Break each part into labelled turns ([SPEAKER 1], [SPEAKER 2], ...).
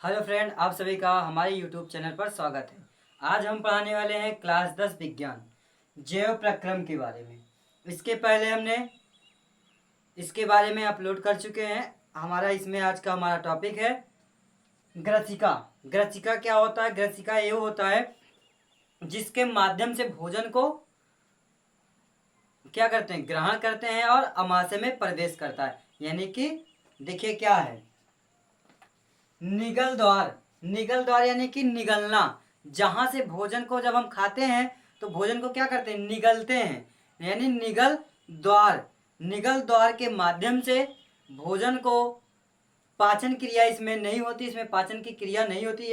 [SPEAKER 1] Hello friend, आप सभी का हमारे यूट्यूब चैनल पर स्वागत है। आज हम पढ़ाने वाले हैं क्लास 10 विज्ञान जैव प्रक्रम के बारे में। इसके पहले हमने इसके बारे में अपलोड कर चुके हैं। इसमें आज का हमारा टॉपिक है ग्रसिका। ग्रसिका क्या होता है? ग्रसिका ये होता है जिसके माध्यम से भोजन को क्या करते हैं, ग्रहण करते हैं और अमाशय में प्रवेश करता है। यानी कि देखिए क्या है, निगल द्वार। निगल द्वार यानी कि निगलना। जहां से भोजन को जब हम खाते हैं तो भोजन को क्या करते हैं, निगलते हैं। यानी निगल द्वार। निगल द्वार के माध्यम से भोजन को पाचन क्रिया इसमें नहीं होती, इसमें पाचन की क्रिया नहीं होती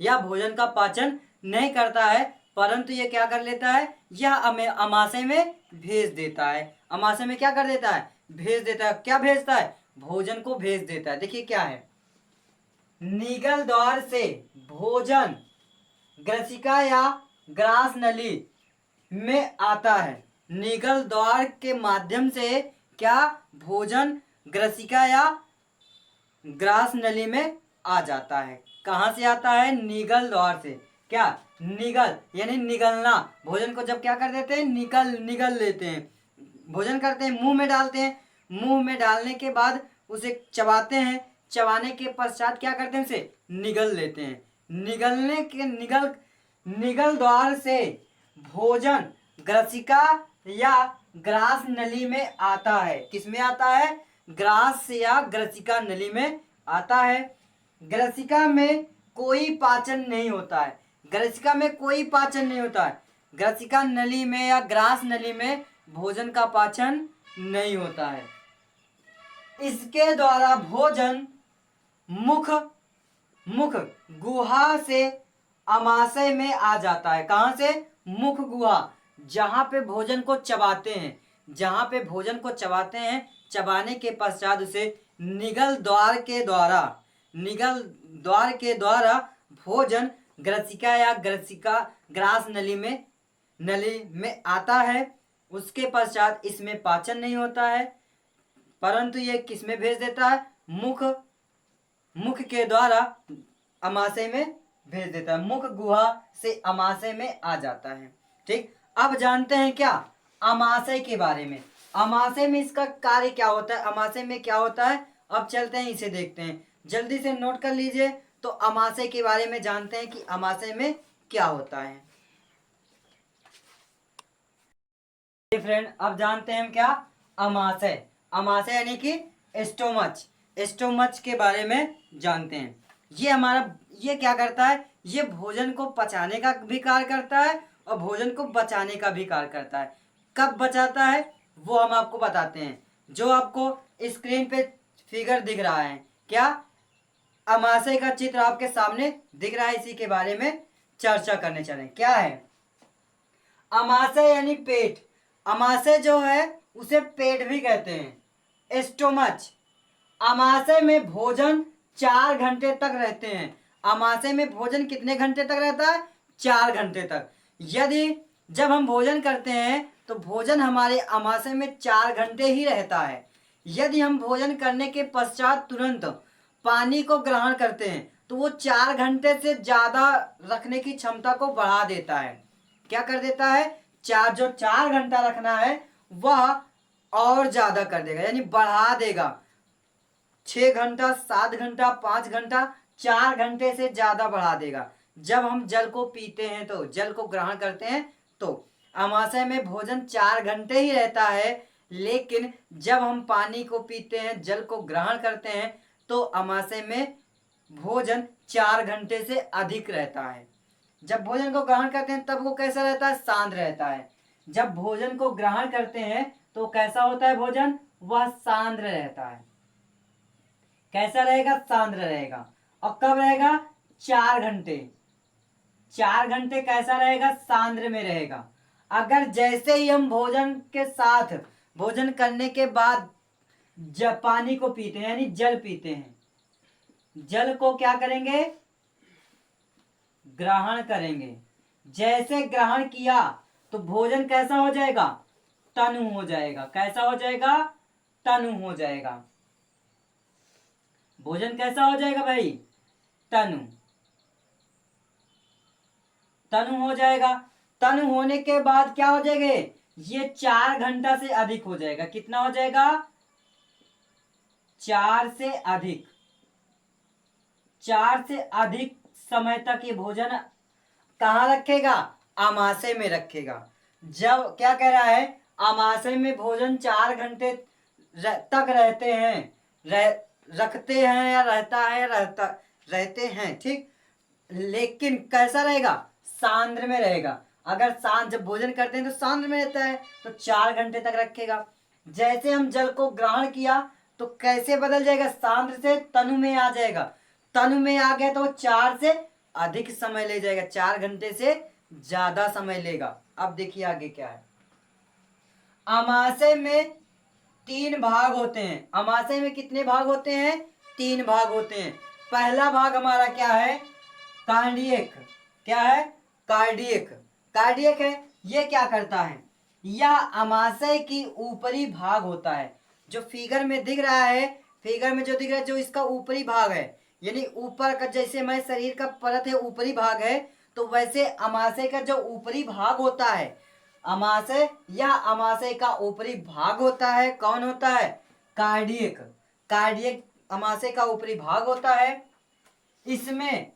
[SPEAKER 1] या भोजन का पाचन नहीं करता है, परंतु ये क्या कर लेता है, यह हमें अमाशय में भेज देता है। अमाशय में क्या कर देता है, भेज देता है। क्या भेजता है, भोजन को भेज देता है। देखिए क्या है, निगल द्वार से भोजन ग्रसिका या ग्रास नली में आता है। निगल द्वार के माध्यम से क्या भोजन ग्रसिका या ग्रास नली में आ जाता है। कहां से आता है, निगल द्वार से। क्या, निगल यानी निगलना। भोजन को जब क्या कर देते हैं, निगल लेते हैं। भोजन करते हैं, मुंह में डालते हैं। मुंह में डालने के बाद उसे चबाते हैं। चबाने के पश्चात क्या करते हैं, उसे निगल लेते हैं। निगल द्वार से भोजन ग्रसिका या ग्रास नली में आता है। किसमें आता है, ग्रास या ग्रसिका नली में आता है। ग्रसिका में कोई पाचन नहीं होता है। ग्रसिका में कोई पाचन नहीं होता है। ग्रसिका नली में या ग्रास नली में भोजन का पाचन नहीं होता है। इसके द्वारा भोजन मुख गुहा से अमाशय में आ जाता है। कहां से, मुख गुहा, जहां पे भोजन को चबाते हैं। जहां पे भोजन को चबाते हैं, चबाने के पश्चात उसे निगल द्वार के द्वारा भोजन ग्रसिका या ग्रास नली में आता है। उसके पश्चात इसमें पाचन नहीं होता है, परंतु ये किसमें भेज देता है, मुख के द्वारा अमाशय में भेज देता है। मुख गुहा से अमाशय में आ जाता है। ठीक, अब जानते हैं क्या, अमाशय के बारे में। अमाशय में इसका कार्य क्या होता है, अमाशय में क्या होता है, अब चलते हैं इसे देखते हैं। जल्दी से नोट कर लीजिए। तो अमाशय के बारे में जानते हैं कि अमाशय में क्या होता है। फ्रेंड, अब जानते हैं हम क्या, अमाशय। अमाशय यानी कि स्टोमच के बारे में जानते हैं। ये क्या करता है, ये भोजन को पचाने का भी कार्य करता है और भोजन को बचाने का भी कार्य करता है। कब बचाता है वो हम आपको बताते हैं। जो आपको स्क्रीन पे फिगर दिख रहा है, क्या अमाशय का चित्र आपके सामने दिख रहा है, इसी के बारे में चर्चा करने चले। क्या है अमाशय, यानी पेट। अमाशय जो है उसे पेट भी कहते हैं, स्टोमच। अमाशय में भोजन 4 घंटे तक रहते हैं। अमाशय में भोजन कितने घंटे तक रहता है, 4 घंटे तक। जब हम भोजन करते हैं तो भोजन हमारे अमाशय में 4 घंटे ही रहता है। यदि हम भोजन करने के पश्चात तुरंत पानी को ग्रहण करते हैं तो वो 4 घंटे से ज्यादा रखने की क्षमता को बढ़ा देता है। क्या कर देता है, जो 4 घंटा रखना है वह और ज्यादा कर देगा, यानी बढ़ा देगा। 6 घंटा, 7 घंटा, 5 घंटा, 4 घंटे से ज्यादा बढ़ा देगा। जब हम जल को पीते हैं, तो जल को ग्रहण करते हैं, तो अमाशय में भोजन 4 घंटे ही रहता है। लेकिन जब हम पानी को पीते हैं, जल को ग्रहण करते हैं, तो अमाशय में भोजन 4 घंटे से अधिक रहता है। जब भोजन को ग्रहण करते हैं तब वो कैसा रहता है, सांद्र रहता है। जब भोजन को ग्रहण करते हैं तो कैसा होता है भोजन, वह सांद्र रहता है। कैसा रहेगा, सांद्र रहेगा। और कब रहेगा, 4 घंटे। 4 घंटे कैसा रहेगा, सांद्र में रहेगा। अगर जैसे ही हम भोजन के साथ, भोजन करने के बाद जब पानी को पीते हैं, यानी जल पीते हैं, जल को क्या करेंगे, ग्रहण करेंगे। जैसे ग्रहण किया तो भोजन कैसा हो जाएगा, तनु हो जाएगा। कैसा हो जाएगा, तनु हो जाएगा। भोजन कैसा हो जाएगा भाई, तनु, तनु हो जाएगा। तनु होने के बाद क्या हो जाएगा, ये 4 घंटा से अधिक हो जाएगा। कितना हो जाएगा, 4 से अधिक, 4 से अधिक समय तक ये भोजन कहाँ रखेगा, आमाशय में रखेगा। जब क्या कह रहा है, आमाशय में भोजन 4 घंटे तक रहते हैं, रखते हैं या रहते हैं, ठीक। लेकिन कैसा रहेगा, सांद्र में रहेगा। अगर जब भोजन करते हैं तो सांद्र में रहता है, तो 4 घंटे तक रखेगा। जैसे हम जल को ग्रहण किया तो कैसे बदल जाएगा, सांद्र से तनु में आ जाएगा। तनु में आ गया तो 4 से अधिक समय ले जाएगा, 4 घंटे से ज्यादा समय लेगा। अब देखिए आगे क्या है। आमाशय में 3 भाग होते हैं। आमाशय में कितने भाग होते हैं, 3 भाग होते हैं। पहला भाग हमारा क्या है, कार्डियक। क्या है, कार्डियक। कार्डियक है, ये क्या करता है, यह आमाशय की ऊपरी भाग होता है। जो फिगर में दिख रहा है, फिगर में जो दिख रहा है, जो इसका ऊपरी भाग है, यानी ऊपर का, जैसे हमारे शरीर का परत है ऊपरी भाग है, तो वैसे आमाशय का जो ऊपरी भाग होता है, आमाशय या आमाशय का ऊपरी भाग होता है, कौन होता है, कार्डियक। कार्डियक आमाशय का ऊपरी भाग होता है। इसमें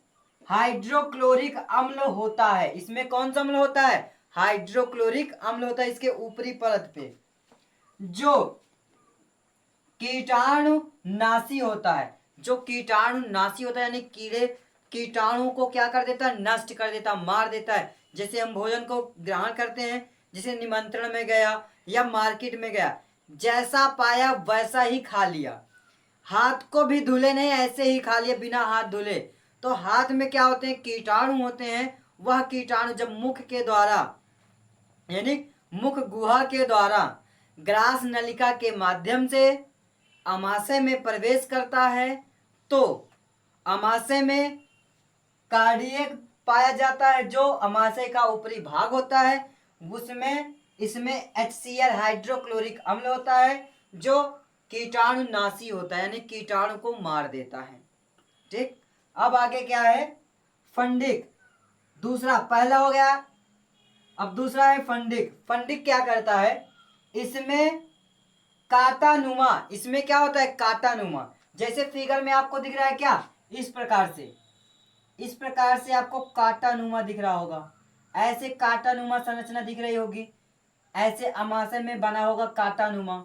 [SPEAKER 1] हाइड्रोक्लोरिक अम्ल होता है। इसमें कौन सा अम्ल होता है, हाइड्रोक्लोरिक अम्ल होता है इसके ऊपरी परत पे, जो कीटाणु नाशी होता है। जो कीटाणु नाशी होता है, यानी कीड़े कीटाणु को क्या कर देता है, नष्ट कर देता, मार देता है। जैसे हम भोजन को ग्रहण करते हैं, जैसे निमंत्रण में गया या मार्केट में गया, जैसा पाया वैसा ही खा लिया, हाथ को भी धुले नहीं, ऐसे ही खा लिया बिना हाथ धुले। तो हाथ में क्या होते हैं, कीटाणु होते हैं। वह कीटाणु जब मुख के द्वारा, यानी मुख गुहा के द्वारा ग्रास नलिका के माध्यम से आमाशय में प्रवेश करता है, तो आमाशय में कार्डियक पाया जाता है, जो आमाशय का ऊपरी भाग होता है। उसमें इसमें HCl हाइड्रोक्लोरिक अम्ल होता है, जो कीटाणु नाशी होता है, यानी कीटाणु को मार देता है, ठीक। अब आगे क्या है, फंडिक। दूसरा, पहला हो गया, अब दूसरा है फंडिक। फंडिक क्या करता है, इसमें काटानुमा, इसमें क्या होता है, काटानुमा। जैसे फिगर में आपको दिख रहा है क्या, इस प्रकार से, इस प्रकार से आपको काटानुमा दिख रहा होगा। ऐसे काटानुमा संरचना दिख रही होगी, ऐसे आमाशय में बना होगा काटानुमा,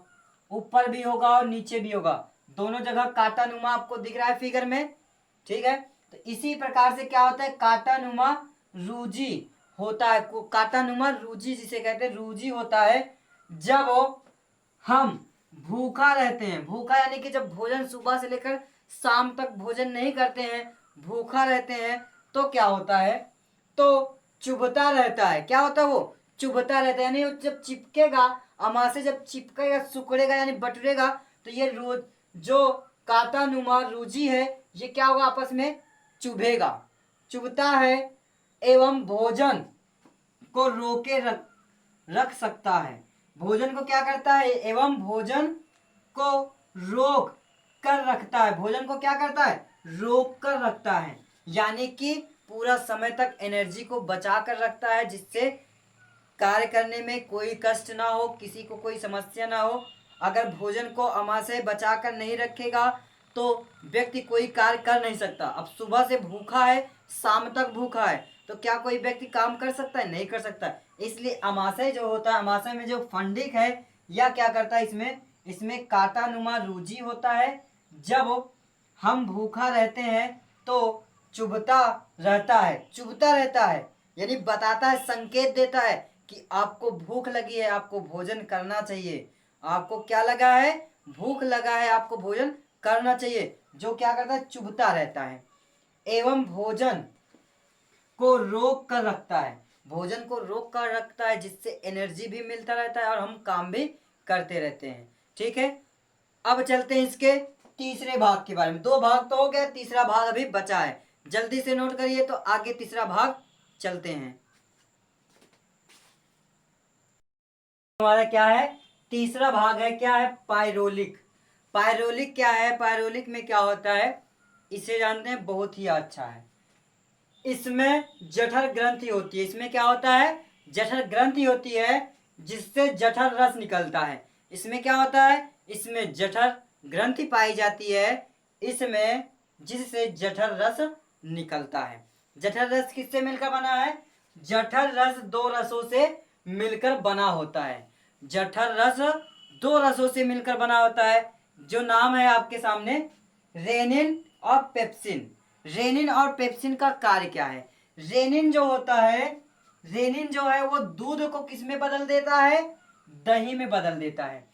[SPEAKER 1] ऊपर भी होगा और नीचे भी होगा, दोनों जगह काटानुमा आपको दिख रहा है फिगर में, ठीक है। तो इसी प्रकार से क्या होता है, काटानुमा रूजी होता है। काटानुमा रूजी जिसे कहते हैं, रूजी होता है जब हम भूखा रहते हैं। भूखा यानी कि जब भोजन सुबह से लेकर शाम तक भोजन नहीं करते हैं, भूखा रहते हैं, तो क्या होता है, तो चुभता रहता है। क्या होता है, वो चुभता रहता है, यानी जब चिपकेगा, आमाशय जब चिपकेगा, सिकुड़ेगा यानी बटरेगा, तो ये रोज जो काटानुमा रूजी है, ये क्या होगा, आपस में चुभेगा, चुभता है, एवं भोजन को रोके रख सकता है। भोजन को क्या करता है, एवं भोजन को रोक कर रखता है। भोजन को क्या करता है, रोक कर रखता है, यानी कि पूरा समय तक एनर्जी को बचा कर रखता है, जिससे कार्य करने में कोई कष्ट ना हो, किसी को कोई समस्या ना हो। अगर भोजन को आमाशय बचा कर नहीं रखेगा तो व्यक्ति कोई कार्य कर नहीं सकता। अब सुबह से भूखा है, शाम तक भूखा है, तो क्या कोई व्यक्ति काम कर सकता है, नहीं कर सकता। इसलिए आमाशय जो होता है, आमाशय में जो फंडिक है, यह क्या करता है, इसमें काटानुमा रूजी होता है। जब हम भूखा रहते हैं तो चुभता रहता है, चुभता रहता है, यानी बताता है, संकेत देता है कि आपको भूख लगी है, आपको भोजन करना चाहिए। आपको क्या लगा है, भूख लगा है, आपको भोजन करना चाहिए। जो क्या करता है, चुभता रहता है, एवं भोजन को रोक कर रखता है। भोजन को रोक कर रखता है, जिससे एनर्जी भी मिलता रहता है और हम काम भी करते रहते हैं, ठीक है। अब चलते हैं इसके तीसरे भाग के बारे में। 2 भाग तो हो गया, तीसरा भाग अभी बचा है, जल्दी से नोट करिए, तो आगे तीसरा भाग चलते हैं। हमारा क्या है, तीसरा भाग है, क्या है, पायरोलिक। पायरोलिक क्या है, पायरोलिक में क्या होता है, इसे जानते हैं, बहुत ही अच्छा है। इसमें जठर ग्रंथि होती है। इसमें क्या होता है? जठर ग्रंथि होती है, जिससे जठर रस निकलता है। इसमें क्या होता है? इसमें जठर ग्रंथि पाई जाती है, इसमें जिससे जठर रस निकलता है। जठर रस किससे मिलकर बना है? जठर रस दो रसों से मिलकर बना होता है। जठर रस दो रसों से मिलकर बना होता है, जो नाम है आपके सामने रेनिन और पेप्सिन। रेनिन और पेप्सिन का कार्य क्या है? रेनिन जो होता है, रेनिन जो है वो दूध को किस में बदल देता है? दही में बदल देता है।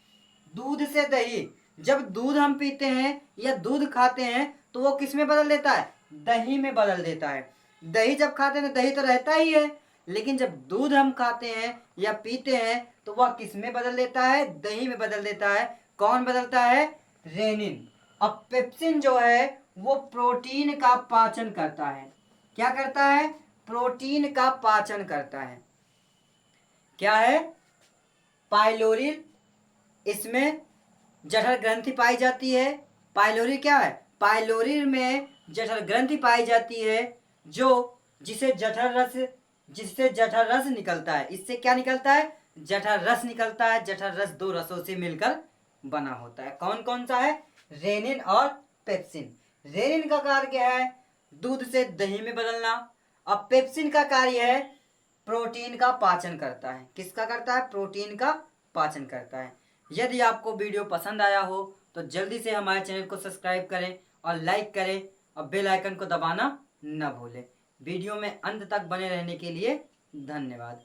[SPEAKER 1] दूध से दही, जब दूध हम पीते हैं या दूध खाते हैं तो वो किस में बदल देता है? दही में बदल देता है। दही जब खाते हैं तो दही तो रहता ही है, लेकिन जब दूध हम खाते हैं या पीते हैं तो वह किस में बदल देता है? दही में बदल देता है। कौन बदलता है? रेनिन। अब पेप्सिन जो है वो प्रोटीन का पाचन करता है। क्या करता है? प्रोटीन का पाचन करता है। क्या है? पाइलोरिल। इसमें जठर ग्रंथि पाई जाती है। पाइलोरी क्या है? पाइलोरी में जठर ग्रंथि पाई जाती है, जो जिससे जठर रस निकलता है। इससे क्या निकलता है? जठर रस निकलता है। जठर रस दो रसों से मिलकर बना होता है। कौन कौन सा है? रेनिन और पेप्सिन। रेनिन का कार्य क्या है? दूध से दही में बदलना। अब पेप्सिन का कार्य है प्रोटीन का पाचन करता है। किसका करता है? प्रोटीन का पाचन करता है। यदि आपको वीडियो पसंद आया हो तो जल्दी से हमारे चैनल को सब्सक्राइब करें और लाइक करें और बेल आइकन को दबाना न भूलें। वीडियो में अंत तक बने रहने के लिए धन्यवाद।